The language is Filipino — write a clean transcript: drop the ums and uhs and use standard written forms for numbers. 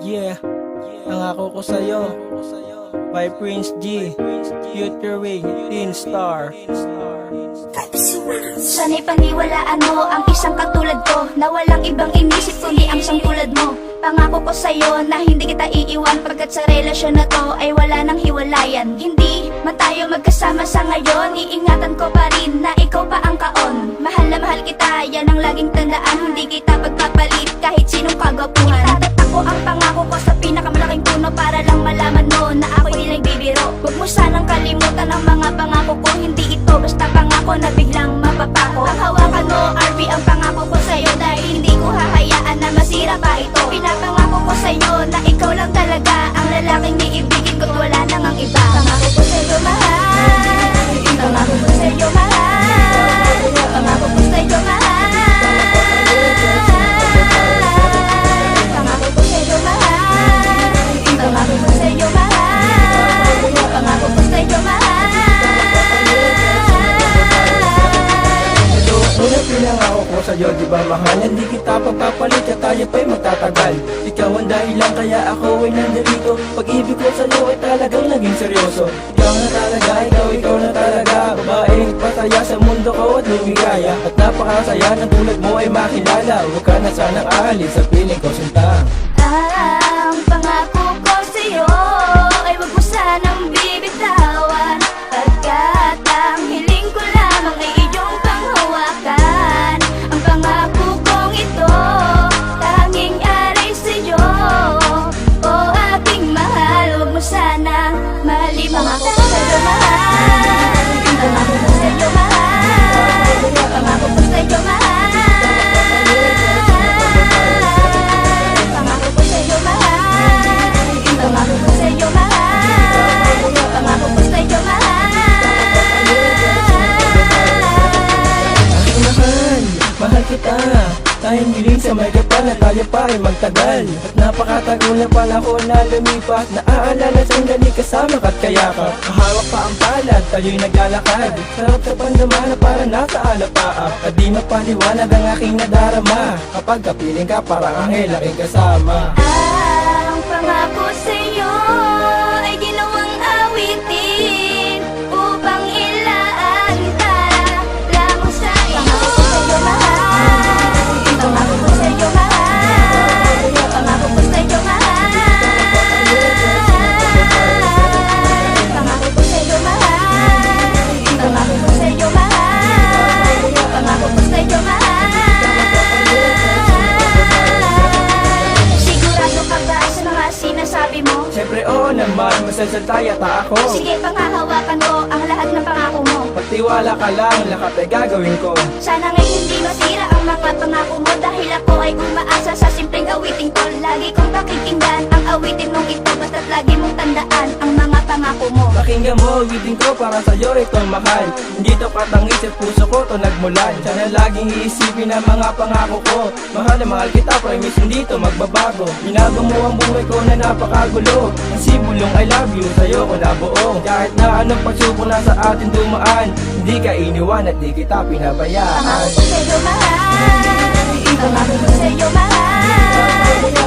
Yeah, nangako ko sa'yo by Prince G, featuring Teen Star. Sana'y paniwalaan mo ang isang katulad ko, na walang ibang inisip kundi ang sangtulad mo. Pangako ko sa'yo na hindi kita iiwan, pagkat sa relasyon na to ay wala nang hiwalayan. Hindi man tayo magkasama sa ngayon, iingatan ko pa rin na ikaw pa ang kaon. Mahal na mahal kita, yan ang laging tandaan, hindi kita pagpapalit kahit sinong kagwapuhan. Itatat ako ang pangako ko sa pinakamalaking puno, para lang malaman mo na ako'y di nagbibiro. Huwag mo sanang kalimutan ang mga pangako ko, hindi ito basta pangako na biglang mapapako. Ang hawakan mo, RB, ang pangako ko sa'yo, dahil hindi ko hahayaan na masira pa ito. Pinapangako ko sa'yo na ikaw lang talaga ang lalaking iibigin ko't wala nang ang iba. Pangako ko sa'yo, mahal. Pangako ko sa'yo, mahal. Pangako ko sa'yo, mahal. Pangako ko sa'yo, mahal. Pangako ko sa'yo, mahal. Pangako ko sa'yo, mahal. Unang pinangako ko sa'yo, di ba mahal? Hindi kita pagpapalit at tayo pa'y magtatagal. Ikaw ang dahilan kaya ako ay nandirito. Pag-ibig ko sa'yo ay talagang naging seryoso. Ikaw na talaga, ikaw na talaga. Babaeng pasaya sa mundo ko at lumigaya. At napakasaya ng tulad mo ay makilala. Huwag ka na sanang aalis sa piling ko, sinta. Ang pangako ko sa'yo ay wag mo sanang bibitawan, pagkat ang hiling ko lamang ay iyong panghawakan. Ang pangako kong ito, tanging aray sa'yo, o aking mahal. Wag mo sanang malimutan. Pangako ko sa'yo, mahal. Pangako ko sa'yo, mahal. Pangako ko sa'yo, mahal. Pangako ko sa'yo, mahal. Pangako ko sa'yo, mahal. Pangako ko sa'yo, mahal. Aking mahal, mahal kita. Tayong giling sa may kapal na tayo pa ay magtagal. At napakatagal na panahon na lumipas. Naaalala sandali kasama ka't kayakap. Kahawak pa ang palad, tayo'y naglalakad. Sarap sa pandama na parang nasa alapaap. At di mapaliwanag ang aking nadarama, kapag kapiling ka parang anghel aking kasama. Ang pangako sa'yo ay ginawang awitin upang ilaantara lamang sa iyo. Pangako ko sa'yo, mahal. Pangako ko sa'yo, mahal. Pangako ko sa'yo, mahal. Pangako ko sa'yo, mahal. Pangako ko sa'yo, mahal. Pangako ko sa'yo, mahal. Sigurado ka ba sa mga sinasabi mo? Siyempre oo naman, masasaltay ata ako. Sige, panghahawakan ko ang lahat ng pangako mo. Pagtiwala ka lang, lahat ay gagawin ko. Sana ngay hindi masira ang mga pangako mo, dahil ako ay umaasa sa simpleng awiting ko. Lagi kong pakikinggan ang awitin mong ito, basta't lagi mong tandaan ang mga pangako mo. Pakinggan mo, awitin ko para sa'yo ito'y mahal. Hindi to katangis sa puso ko to nagmulan. Sana laging iisipin ang mga pangako ko. Mahal na mahal kita, promise hindi to magbabago. Binago mo ang buhay ko na napakagulo. Ang sibulong I love you, sa'yo ko nabuo. Kahit na anong pagsubok na sa atin dumaan, hindi ka iniwan at di kita pinabayaan. Pangako ko sa'yo, mahal. Pangako ko sa'yo, mahal.